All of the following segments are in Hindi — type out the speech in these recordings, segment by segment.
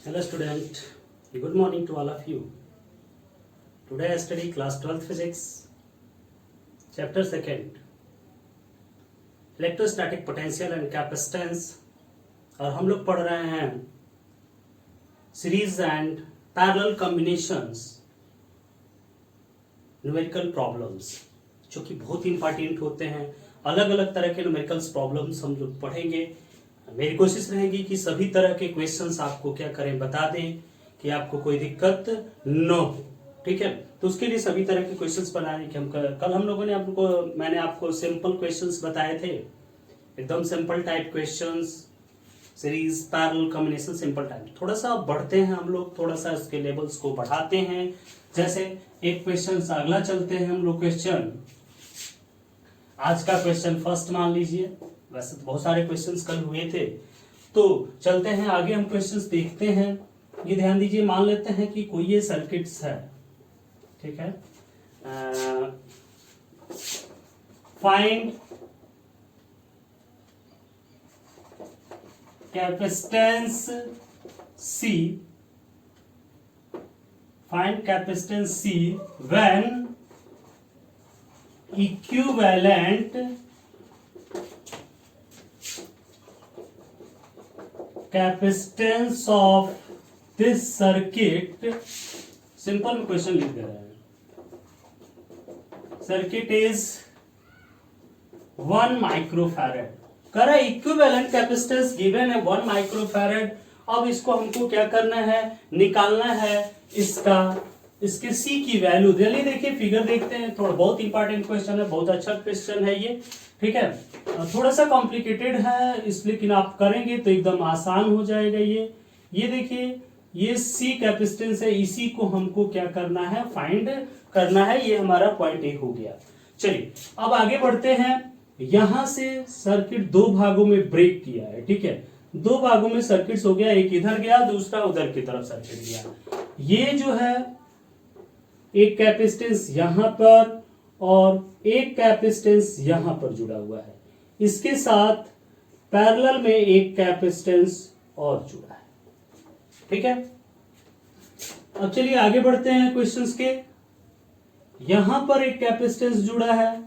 Hello student, good morning to all of you. Today I study class 12th physics, chapter 2nd, electrostatic potential and capacitance, और हम लोग पढ़ रहे हैं series and parallel combinations numerical problems, जो कि बहुत इंपॉर्टेंट होते हैं। अलग अलग तरह के न्यूमेरिकल्स प्रॉब्लम्स हम लोग पढ़ेंगे। मेरी कोशिश रहेगी कि सभी तरह के क्वेश्चंस आपको क्या करें, बता दें कि आपको कोई दिक्कत न हो। ठीक है, तो उसके लिए सभी तरह के क्वेश्चंस बनाने के कल हम लोगों ने मैंने आपको सिंपल क्वेश्चंस बताए थे, एकदम simple type questions, series parallel combination simple type. थोड़ा सा बढ़ते हैं हम लोग, थोड़ा सा इसके लेवल्स को बढ़ाते हैं। जैसे एक क्वेश्चन अगला चलते हैं हम लोग। क्वेश्चन आज का क्वेश्चन फर्स्ट मान लीजिए, वैसे तो बहुत सारे क्वेश्चंस कल हुए थे, तो चलते हैं आगे, हम क्वेश्चंस देखते हैं। ये ध्यान दीजिए, मान लेते हैं कि कोई ये सर्किट्स है, ठीक है। Find capacitance C, find capacitance C when equivalent capacitance of this circuit, simple में क्वेश्चन लिख दे रहे हैं, सर्किट इज 1 माइक्रोफैरेड। कर इक्विवेलेंट कैपेसिटेंस गिवन है 1 माइक्रोफैरेड। अब इसको हमको क्या करना है, निकालना है इसके C की वैल्यू। जल्दी देखिए, फिगर देखते हैं, थोड़ा बहुत इंपॉर्टेंट क्वेश्चन है, बहुत अच्छा क्वेश्चन है ये, ठीक है। थोड़ा सा कॉम्प्लिकेटेड है इसलिए, लेकिन आप करेंगे तो एकदम आसान हो जाएगा। ये देखिए, ये C कैपेसिटेंस है, इसी को हमको क्या करना है, फाइंड करना है। ये हमारा पॉइंट ए हो गया। चलिए अब आगे बढ़ते हैं। यहां से सर्किट दो भागों में ब्रेक किया है, ठीक है। दो भागों में सर्किट्स हो गया, एक इधर गया, दूसरा उधर की तरफ सर्किट गया। ये जो है एक कैपेसिटेंस यहां पर और एक कैपेसिटेंस यहां पर जुड़ा हुआ है, इसके साथ पैरेलल में एक कैपेसिटेंस और जुड़ा है, ठीक है। अब चलिए आगे बढ़ते हैं क्वेश्चंस के। यहां पर एक कैपेसिटेंस जुड़ा है,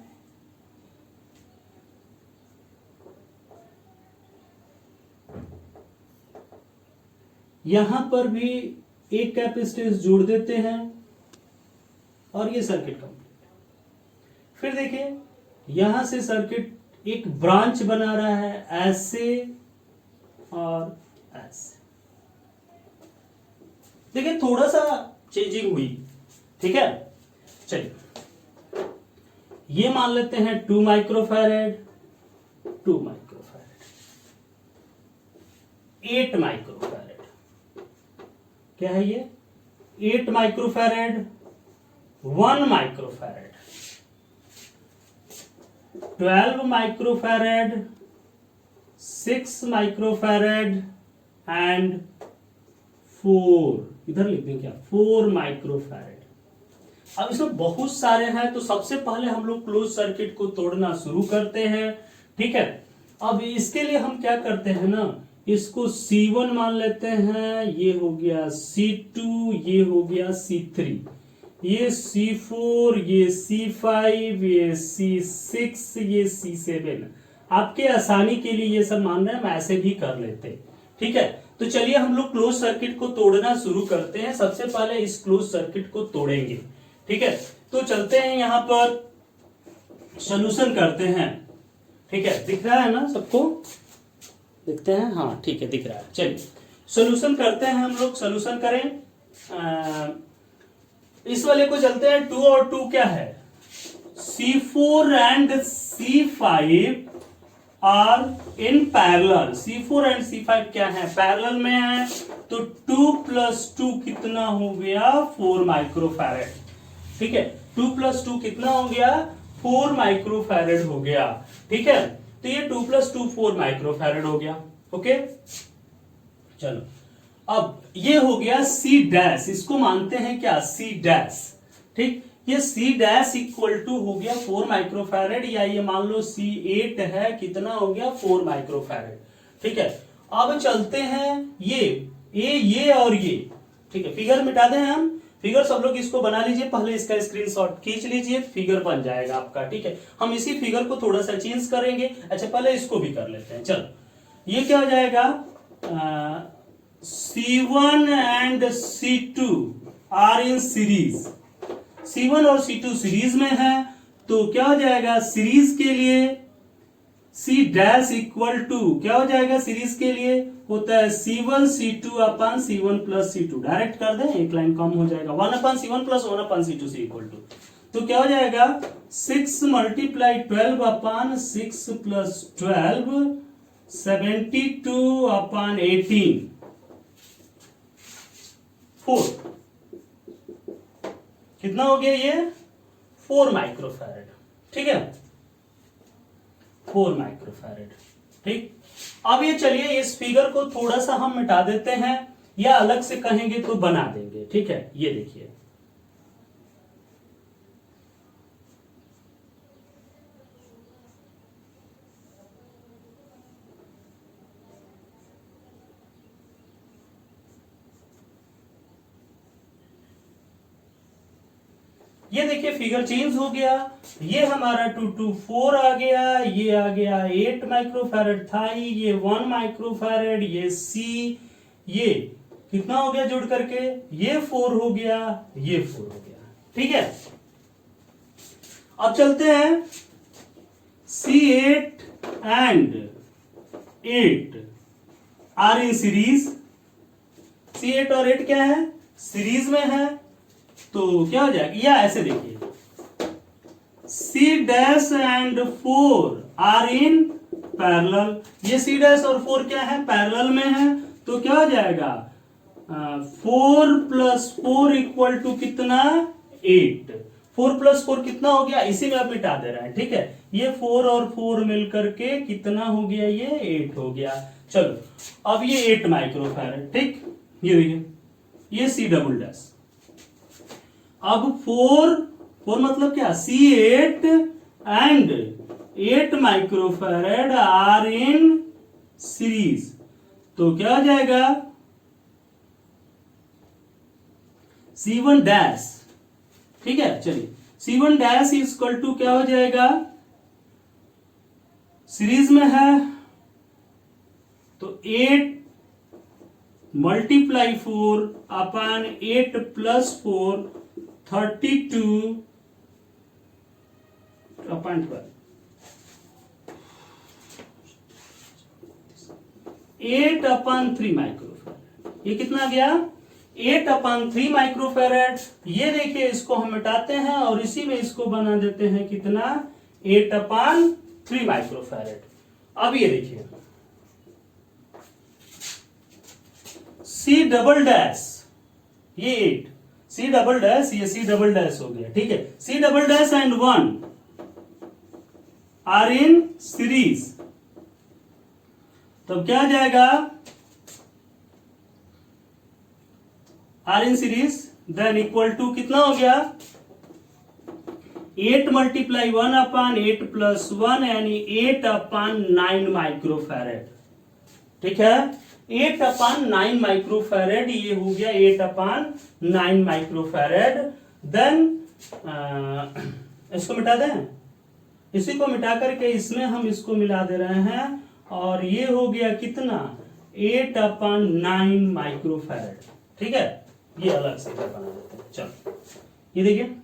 यहां पर भी एक कैपेसिटेंस जोड़ देते हैं और ये सर्किट कंप्लीट। फिर देखिए, यहां से सर्किट एक ब्रांच बना रहा है, ऐसे और ऐसे। देखिए थोड़ा सा चेंजिंग हुई, ठीक है। चलिए ये मान लेते हैं 2 माइक्रोफैरेड, 2 माइक्रोफैरेड, 8 माइक्रोफैरेड। क्या है ये, 8 microfarad, 1 microfarad, 12 microfarad, 6 microfarad and 4, इधर लिख दें क्या, 4 माइक्रोफैरेड। अब इसमें बहुत सारे हैं, तो सबसे पहले हम लोग क्लोज सर्किट को तोड़ना शुरू करते हैं, ठीक है। अब इसके लिए हम क्या करते हैं ना, इसको C1 मान लेते हैं, ये हो गया C2, ये हो गया C3, ये C4, ये C5, ये C6, ये C7। आपके आसानी के लिए ये सब मान रहे हैं, हम ऐसे भी कर लेते, ठीक है। तो चलिए हम लोग क्लोज सर्किट को तोड़ना शुरू करते हैं। सबसे पहले इस क्लोज सर्किट को तोड़ेंगे, ठीक है। तो चलते हैं यहां पर, सॉल्यूशन करते हैं, ठीक है। दिख रहा है ना सबको, देखते हैं, हाँ ठीक है दिख रहा है। चलिए सॉल्यूशन करते हैं हम लोग, सॉल्यूशन करें। इस वाले को चलते हैं, 2 और 2 क्या है, C4 and C5 are in parallel. C4 and C5 क्या है, पैरेलल में है, तो 2 + 2 कितना हो गया, 4 माइक्रोफैरेड, ठीक है। 2 + 2 कितना हो गया, 4 माइक्रोफैरेड हो गया, ठीक है। तो ये 2 + 2 4 माइक्रोफैरेड हो गया, ओके। चलो अब ये हो गया C डैश, इसको मानते हैं क्या, C डैश, ठीक। ये C डैश इक्वल टू हो गया 4 माइक्रोफैरेड, या ये मान लो C8 है, कितना हो गया, 4 माइक्रोफैरेड, ठीक है। अब चलते हैं, ये ये और ये, ठीक है। फिगर मिटा दें हम, फिगर सब लोग इसको बना लीजिए, पहले इसका स्क्रीनशॉट खींच लीजिए, फिगर बन जाएगा आपका, ठीक है। हम इसी फिगर को थोड़ा सा चेंज करेंगे। अच्छा पहले इसको भी कर लेते हैं, चलो। ये क्या हो जाएगा, C1 and C2 are in series, C1 और C2 सीरीज में है, तो क्या हो जाएगा सीरीज के लिए C डैश इक्वल टू क्या हो जाएगा, सीरीज के लिए होता है C1 C2 अपन C1 प्लस C2, डायरेक्ट कर दें, एक लाइन कम हो जाएगा, 1 अपन C1 प्लस 1 अपन C2 से इक्वल टू, तो क्या हो जाएगा 6 मल्टीप्लाई 12 अपन 6 प्लस 12 72 अपन 18 4, कितना हो गया ये 4 माइक्रोफैरेड, ठीक है, 4 माइक्रोफैरेड, ठीक। अब ये चलिए इस फिगर को थोड़ा सा हम मिटा देते हैं, या अलग से कहेंगे तो बना देंगे, ठीक है। ये देखिए, ये देखिए फिगर चेंज हो गया, ये हमारा 2 2 4 आ गया, ये आ गया 8 माइक्रोफैरेड था, ये 1 माइक्रोफैरेड, ये C, ये कितना हो गया जुड़ करके, ये 4 हो गया, ये 4 हो गया, ठीक है। अब चलते हैं C8 and 8 are in series, C8 और 8 क्या है, सीरीज में है, तो क्या हो जाएगा, या ऐसे देखिए C dash and 4 are in parallel, ये C डैश और 4 क्या है, पैरेलल में है, तो क्या हो जाएगा 4 प्लस 4 इक्वल टू कितना 8, 4 प्लस 4 कितना हो गया, इसी में आप मिटा दे रहे हैं, ठीक है। ये 4 और 4 मिलकर के कितना हो गया, ये 8 हो गया। चलो अब ये 8 माइक्रोफैरेड, ठीक, ये देखिए ये C डबल डैश, अब 4 मतलब क्या, C8 and 8 microfarad are in series, तो क्या हो जाएगा C1 डैश, ठीक है। चलिए C1 डैश इक्वल टू क्या हो जाएगा, सीरीज में है तो 8 मल्टीप्लाई 4 अपन 8 प्लस 4 32 अपन 12, 8 अपन 3 माइक्रोफैरेड, ये कितना गया 8 अपन 3 माइक्रोफैरेड। ये देखिए इसको हम मिटाते हैं और इसी में इसको बना देते हैं कितना 8 अपन 3 माइक्रोफैरेड। अब ये देखिए C डबल डैश, ये 8 C डबल डैश, ये C डबल डैश हो गया, ठीक है। C double dash and 1 are in series, तब क्या आ जाएगा are in series, then equal to कितना हो गया 8 मल्टीप्लाई 1 अपन 8 प्लस 1 यानी 8 अपन 9 माइक्रोफैरेड, ठीक है। 8 अपन 9 माइक्रोफैरेड, ये हो गया 8 अपन 9 माइक्रोफैरेड। देन इसको मिटा दें, इसी को मिटा करके इसमें हम इसको मिला दे रहे हैं और ये हो गया कितना 8 अपन 9 माइक्रोफैरेड, ठीक है। ये अलग से बना देते हैं, चलो ये देखिए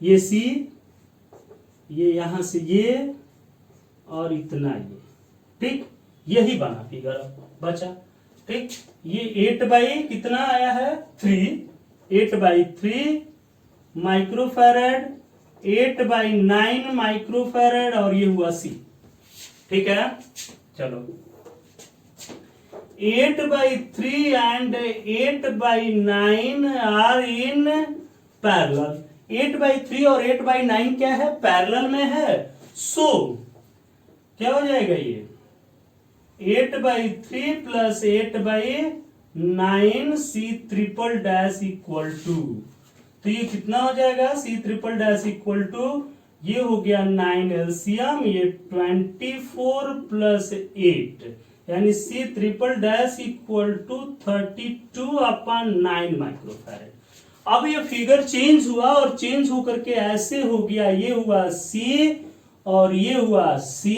ये C, ये यहां से ये और इतना ये, ठीक, यही बना फिगर बचा, ठीक। ये 8 बाई कितना आया है 3, 8 बाई 3 माइक्रोफैरेड, 8 बाई 9 माइक्रोफैरेड और ये हुआ C, ठीक है। चलो 8 by 3 and 8 by 9 are in parallel, 8 by 3 और 8 बाई 9 क्या है पैरेलल में है, सो क्या हो जाएगा ये 8 by 3 plus 8 by 9 C triple dash equal to, तो ये कितना हो जाएगा C triple dash equal to, ये हो गया 9 एलसीएम, ये 24 प्लस 8 यानी C triple dash equal to 32/9 microfarad. अब ये फिगर चेंज हुआ और चेंज होकर के ऐसे हो गया, ये हुआ C और ये हुआ C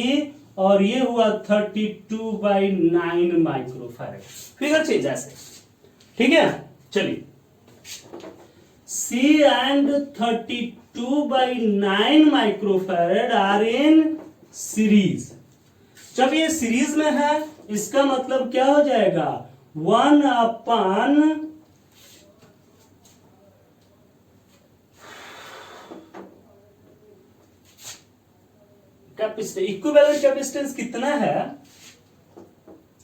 और ये हुआ 32/9 माइक्रोफैरेड। फिगर चेंज ऐसे, ठीक है। चलिए, C and 32/9 microfarad are in series. जब ये सीरीज में है इसका मतलब क्या हो जाएगा, 1/, इक्विवेलेंट कैपेसिटेंस कितना है,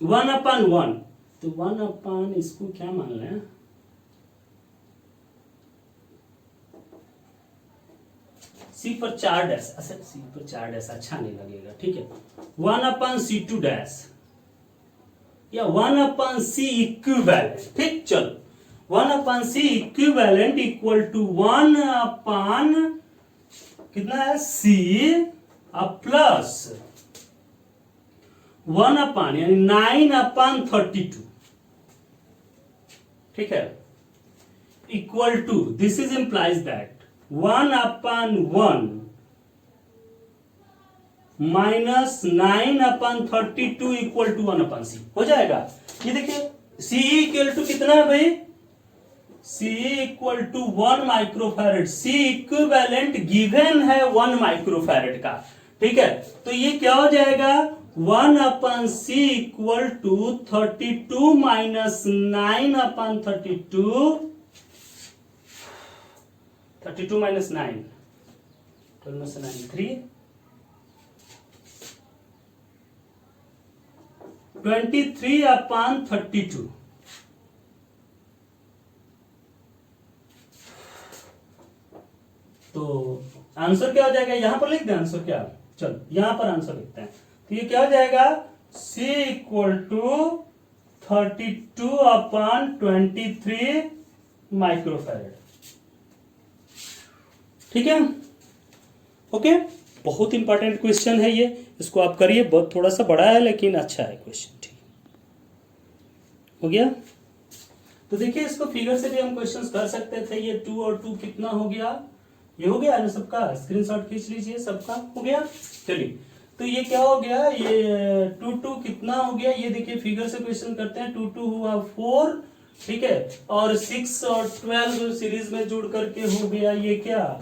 1/1। तो 1/, इसको क्या मान लें, C पर 4 डैश, अच्छा C पर 4 डैश अच्छा नहीं लगेगा, ठीक है। 1/C2 डैश या 1/C इक्विवेलेंट, ठीक। चलो 1/C इक्विवेलेंट इक्वल टू 1/, कितना है, C प्लस 1/, यानी 9/32, ठीक है, equal to, this is implies that 1/1 minus 9/32 equal to 1/C हो जाएगा। ये देखिए C इक्वल टू कितना है भाई, C equal to 1 microfarad. C equivalent given है 1 माइक्रोफैरेड का, ठीक है। तो ये क्या हो जाएगा, 1/C equal to 32 minus 9/32, 32 minus 9, 12 में से 9, 3, 23/32। तो आंसर क्या हो जाएगा, यहां पर लिख दें आंसर क्या, चलो यहां पर आंसर लिखते हैं। तो ये क्या हो जाएगा, C इक्वल टू 32/23 माइक्रोफैरेड, ठीक है। ओके, बहुत इंपॉर्टेंट क्वेश्चन है ये, इसको आप करिए, बहुत थोड़ा सा बड़ा है लेकिन अच्छा है क्वेश्चन, ठीक हो गया। तो देखिए इसको फिगर से भी हम क्वेश्चंस कर सकते थे। ये 2 और 2 कितना हो गया, ये हो गया ना सबका, स्क्रीनशॉट खींच लीजिए, सबका हो गया। चलिए, तो ये क्या हो गया, ये 2 कितना हो गया, ये देखिए फिगर से क्वेश्चन करते हैं। 2 हुआ 4, ठीक है, और 6 और 12 सीरीज में जुड़ करके हो गया ये क्या,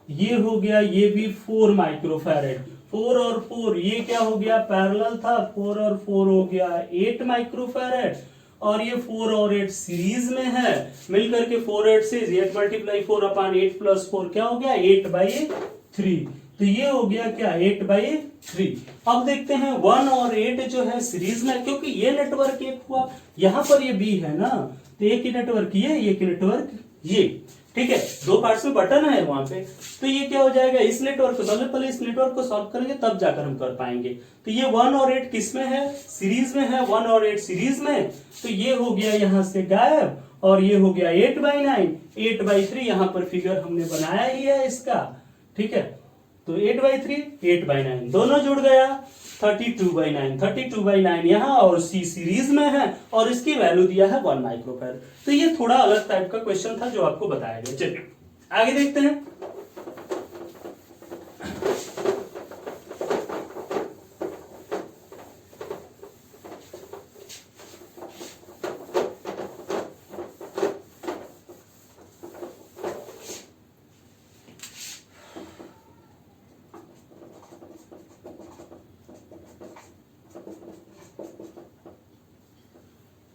ये हो गया ये भी 4 माइक्रोफैरेड। 4 और 4 ये क्या हो गया, पैरेलल था, 4 और 4 हो गया 8 माइक्रोफैरेड। और ये 4 और 8 सीरीज में है, मिलकर के 4 8 से 8 मल्टीप्लाई 4/8 प्लस 4 क्या हो गया, 8/3। तो ये हो गया क्या, 8/3। अब देखते हैं 1 और 8 जो है सीरीज में, क्योंकि ये नेटवर्क एक हुआ, यहां पर ये बी है ना, तो एक ही नेटवर्क ये, एक ही नेटवर्क ये, ठीक है, 2 पार्ट्स में बटन है वहां पे। तो ये क्या हो जाएगा, इस नेटवर्क को पहले इस नेटवर्क को सॉल्व करेंगे तब जाकर हम कर पाएंगे। तो ये 1 और 8 किस में है, सीरीज में है, 1 और 8 सीरीज में। तो ये हो गया यहां से गायब, और ये हो गया 8/9, 8/3 यहां पर फिगर हमने बनाया ही है इसका, ठीक है। तो 8/3, 8/9 दोनों जुड़ गया, 32/9, 32/9 यहां, और C सीरीज में है, और इसकी वैल्यू दिया है 1 माइक्रोफैरेड। तो ये थोड़ा अलग टाइप का क्वेश्चन था जो आपको बताया गया। चलिए आगे देखते हैं।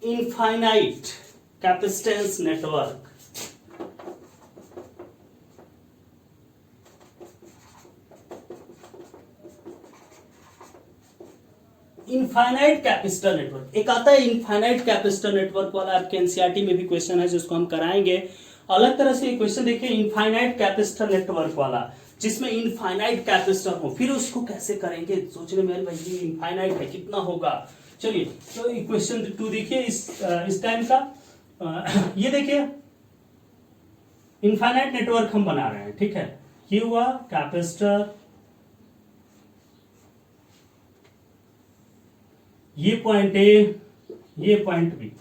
Infinite capacitance network. Infinite capacitor network एक आता है, इनफाइनाइट कैपेसिटर नेटवर्क वाला आपके एनसीईआरटी में भी क्वेश्चन है जिसको हम कराएंगे। अलग तरह से क्वेश्चन देखिए, इनफाइनाइट कैपेसिटर नेटवर्क वाला जिसमें इनफाइनाइट कैपेसिटर हो, फिर उसको कैसे करेंगे, सोचने में भाई ये इनफाइनाइट है कितना होगा। चलिए तो क्वेश्चन 2 देखिए इस टाइम का, ये देखिए इनफाइनाइट नेटवर्क हम बना रहे हैं, ठीक है। ये हुआ कैपेसिटर, ये पॉइंट ए, ये पॉइंट बी।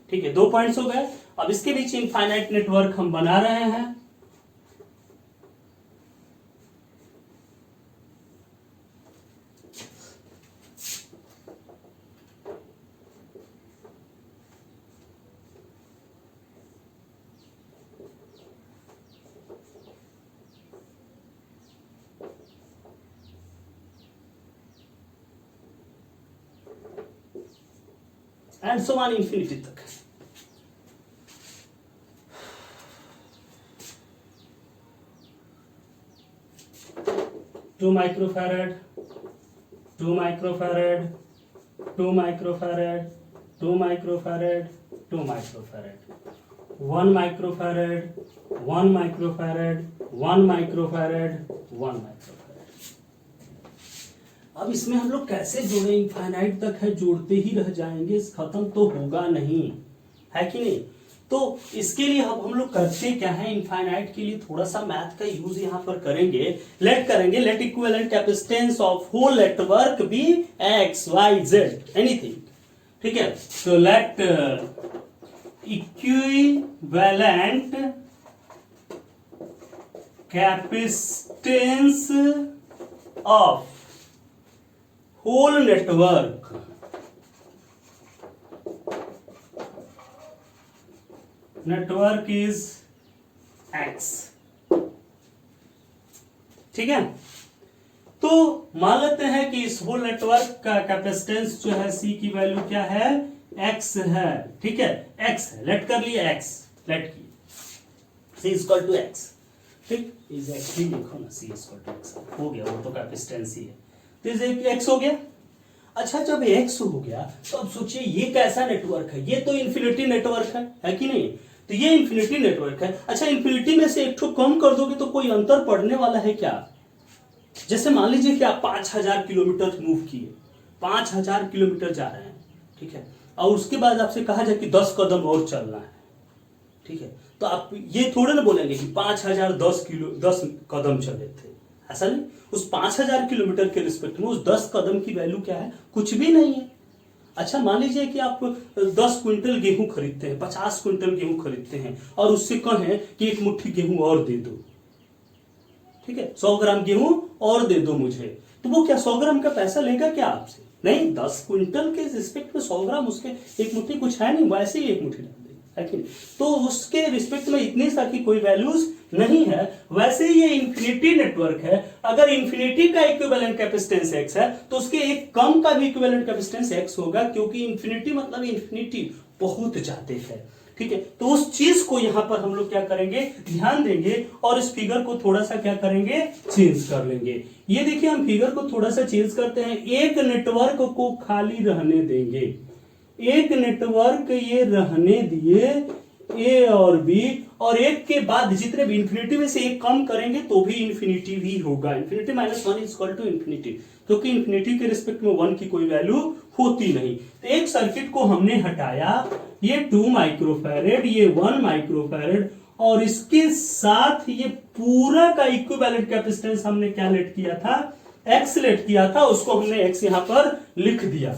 ठीक है, 2 पॉइंट्स हो गए। अब इसके बीच इनफाइनाइट नेटवर्क हम बना रहे हैं। एंड सो ऑन इंफिनिटी तक। Two microfarad, 2 microfarad, 2 microfarad, 2 microfarad, 2 microfarad, 1 microfarad, 1 microfarad, 1 microfarad, 1 microfarad. अब इसमें हम लोग कैसे जोड़े? इनफाइनाइट तक है, जोड़ते ही रह जाएंगे, खत्म तो होगा नहीं, है कि नहीं? तो इसके लिए अब हम लोग करते क्या है, इनफाइनाइट के लिए थोड़ा सा मैथ का यूज यहां पर करेंगे। Let equivalent capacitance of whole network be x y z anything. ठीक है, तो let equivalent capacitance of whole network is x. ठीक है, तो मान लेते हैं कि इस होल नेटवर्क का कैपेसिटेंस जो है सी की वैल्यू क्या है, एक्स है। ठीक है, एक्स है, लेट कर लिए एक्स, लेट की सी इज इक्वल टू एक्स। ठीक, इज एक्स ही लिखो ना, सी इज इक्वल टू एक्स हो गया, वो तो कैपेसिटेंस ही है, तो इज एक्स हो गया। अच्छा, जब एक्स हो गया तो अब सोचिए ये कैसा नेटवर्क है, ये तो इन्फिनिटी नेटवर्क है कि नहीं? तो ये इन्फिनिटी नेटवर्क है। अच्छा, इन्फिनिटी में से एक ठो कम कर दोगे तो कोई अंतर पड़ने वाला है क्या? जैसे मान लीजिए कि आप 5000 किलोमीटर मूव किए, 5000 किलोमीटर जा रहे हैं, ठीक है, और उसके बाद आपसे कहा जाए कि 10 कदम और चलना है। ठीक है, तो आप ये थोड़े ना बोलेंगे कि 5000 10 कदम चले थे, ऐसा नहीं। उस 5000 किलोमीटर के रिस्पेक्ट में उस 10 कदम की वैल्यू क्या है, कुछ भी नहीं है। अच्छा, मान लीजिए कि आप 10 क्विंटल गेहूं खरीदते हैं, 50 क्विंटल गेहूं खरीदते हैं और उससे कहें कि एक मुट्ठी गेहूं और दे दो। ठीक है, 100 ग्राम गेहूं और दे दो मुझे, तो वो क्या 100 ग्राम का पैसा लेगा क्या आपसे? नहीं, 10 क्विंटल के रिस्पेक्ट में 100 ग्राम उसके एक मुट्ठी कुछ है नहीं, वैसे ही एक मुट्ठी डाल देगा, है कि नहीं? तो उसके रिस्पेक्ट में इतनी सा की कोई वैल्यूज नहीं है। वैसे ही ये इन्फिनिटी नेटवर्क है, अगर इन्फिनिटी का इक्विवेलेंट कैपेसिटेंस एक्स है तो उसके एक कम का भी इक्विवेलेंट कैपेसिटेंस एक्स होगा, क्योंकि इन्फिनिटी मतलब इन्फिनिटी बहुत ज्यादा है। ठीक है, तो उस चीज को यहां पर हम लोग क्या करेंगे, ध्यान देंगे और इस फिगर को थोड़ा सा क्या करेंगे, चेंज कर लेंगे। ये देखिए, हम फिगर को थोड़ा सा चेंज करते हैं, एक नेटवर्क को खाली रहने देंगे, एक नेटवर्क ये रहने दिए ए और बी, और एक के बाद जितने भी इन्फिनिटी में से एक कम करेंगे तो भी इन्फिनिटी भी होगा। Infinity minus 1 is equal to infinity, क्योंकि इन्फिनिटी के रिस्पेक्ट में 1 की कोई वैल्यू होती नहीं। तो एक सर्किट को हमने हटाया, ये 2 माइक्रोफैरेड, ये 1 माइक्रोफैरेड, और इसके साथ ये पूरा का इक्विवेलेंट कैपेसिटेंस हमने क्या लेट किया था, एक्स लेट किया था, उसको हमने एक्स यहां पर लिख दिया।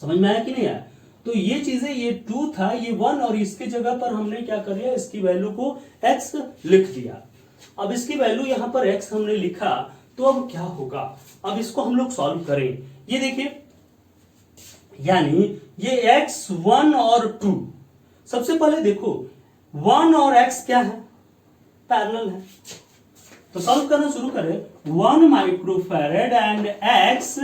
समझ में आया कि नहीं आया? तो ये चीजें, ये 2 था, ये 1, और इसके जगह पर हमने क्या कर दिया, इसकी वैल्यू को x लिख दिया। अब इसकी वैल्यू यहां पर x हमने लिखा, तो अब क्या होगा, अब इसको हम लोग सॉल्व करें। ये देखिए, यानी ये x 1 और 2, सबसे पहले देखो 1 और x क्या है, पैरेलल है, तो सॉल्व करना शुरू करें। 1 microfarad and x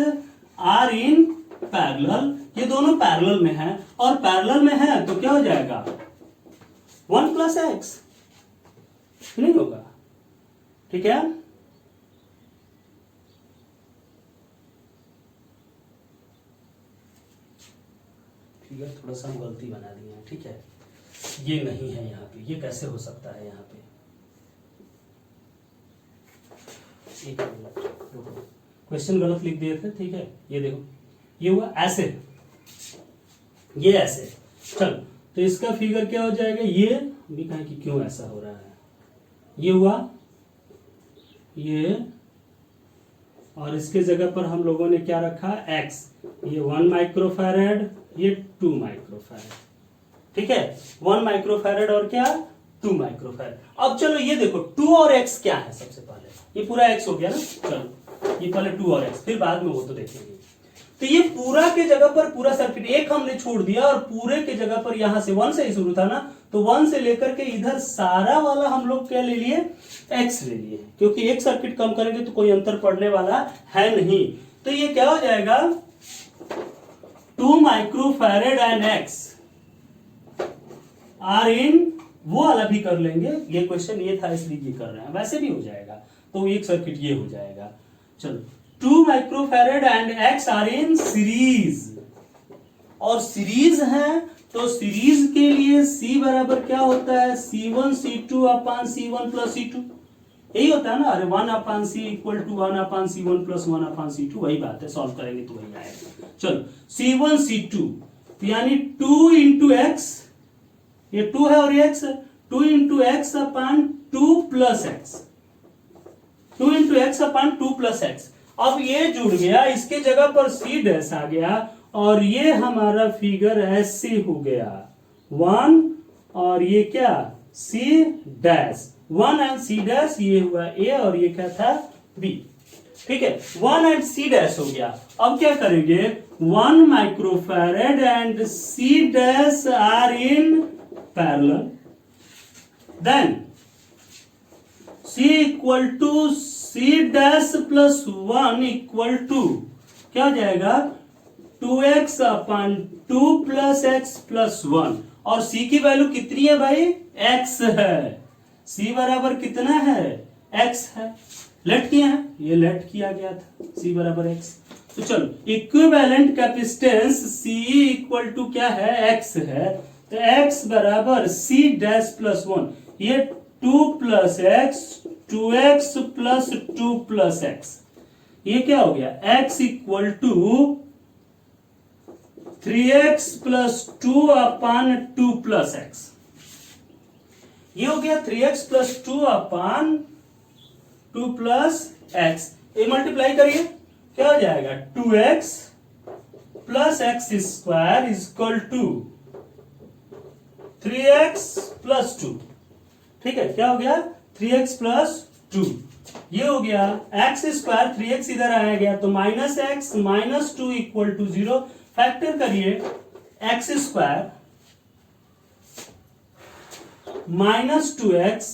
are in parallel, ये दोनों पैरेलल में है, और पैरेलल में है तो क्या हो जाएगा, 1 प्लस एक्स, नहीं होगा? ठीक है, ठीक है, थोड़ा सा हम गलती बना दिए हैं। ठीक है, ये नहीं है यहाँ पे, ये कैसे हो सकता है यहाँ पे, एक मिनट, क्वेश्चन गलत लिख दिए थे। ठीक है, ये देखो, ये हुआ ऐसे, ये ऐसे, चल, तो इसका फिगर क्या हो जाएगा, ये भी कहें कि क्यों ऐसा हो रहा है, ये हुआ, ये और इसके जगह पर हम लोगों ने क्या रखा, x। ये 1 माइक्रोफैरेड, ये 2 माइक्रोफैरेड। ठीक है, 1 माइक्रोफैरेड और क्या 2 माइक्रोफैरेड। अब चलो ये देखो 2 और x क्या है। सबसे पहले ये पूरा x हो गया ना, चलो ये पहले 2 और x, फिर बाद में वो तो देखेंगे। तो ये पूरा के जगह पर पूरा सर्किट एक हमने छोड़ दिया और पूरे के जगह पर यहां से 1 से ही शुरू था ना, तो 1 से लेकर के इधर सारा वाला हम लोग क्या ले लिए, x ले लिए, क्योंकि एक सर्किट कम करेंगे तो कोई अंतर पड़ने वाला है नहीं। तो ये क्या हो जाएगा, 2 microfarad and x are in, वो वाला भी कर लेंगे, ये क्वेश्चन ये था इसलिए ये कर रहे हैं, वैसे भी हो जाएगा। तो एक सर्किट ये हो जाएगा। चलो 2 microfarad and x are in series, और सीरीज है तो सीरीज के लिए C बराबर क्या होता है, C1 C2 अपान C1 प्लस C2, यही होता है ना। अरे 1 upon C equal to 1 upon C1 plus 1 upon C2, वही बात है, सॉल्व करेंगे तो वही आएगा। चलो C1 C2 यानी 2 इंटू एक्स, ये 2 है और ये x है, 2 इंटू एक्स अपान 2 प्लस एक्स, 2 इंटू एक्स अपान 2 प्लस एक्स। अब ये जुड़ गया, इसके जगह पर C डैश आ गया और ये हमारा फिगर ऐसे हो गया 1 और ये क्या C dash, 1 and C dash, ये हुआ A और ये क्या था B। ठीक है, 1 एंड C डैश हो गया। अब क्या करेंगे, 1 microfarad and C dash are in parallel, then C equal to C dash plus 1 equal to क्या हो जाएगा, 2x अपान 2 प्लस एक्स प्लस 1। और C की वैल्यू कितनी है भाई, x है। C बराबर कितना है, x है। लेट किया है, ये लेट किया गया था, C बराबर x। तो चलो equivalent capacitance C equal to क्या है, x है। तो x बराबर C डैश प्लस 1, ये 2 plus x, 2x plus 2 plus x, ये क्या हो गया, x equal to 3x plus 2 upon 2 plus x. ये हो गया 3x plus 2 upon 2 plus x. ये मल्टीप्लाई करिए, क्या हो जाएगा, 2x plus x square equal to 3x plus 2। ठीक है, क्या हो गया, 3x प्लस 2। ये हो गया x स्क्वायर, 3x इधर आया गया तो minus x minus 2 equal to 0। Factor करिए, x square minus 2x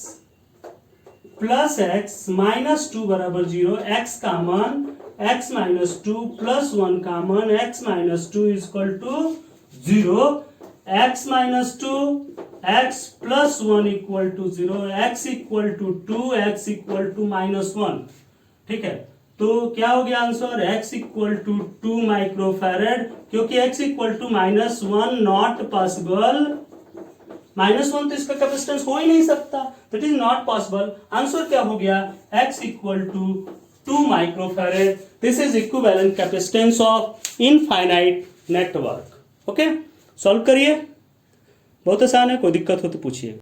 plus x minus 2 बराबर 0। x का मान x माइनस 2 प्लस 1 का मान x minus 2 equal to 0। x minus 2 x plus 1 equal to 0, x equal to 2, x equal to minus 1। ठीक है, तो क्या हो गया answer, x equal to 2 microfarad, क्योंकि x equal to minus 1 not possible, minus 1 तो इसका कैपेसिटेंस हो ही नहीं सकता, that is not possible. Answer क्या हो गया, x equal to 2 microfarad. This is equivalent capacitance of infinite network. Okay, solve करिए, बहुत आसान है, कोई दिक्कत हो तो पूछिए।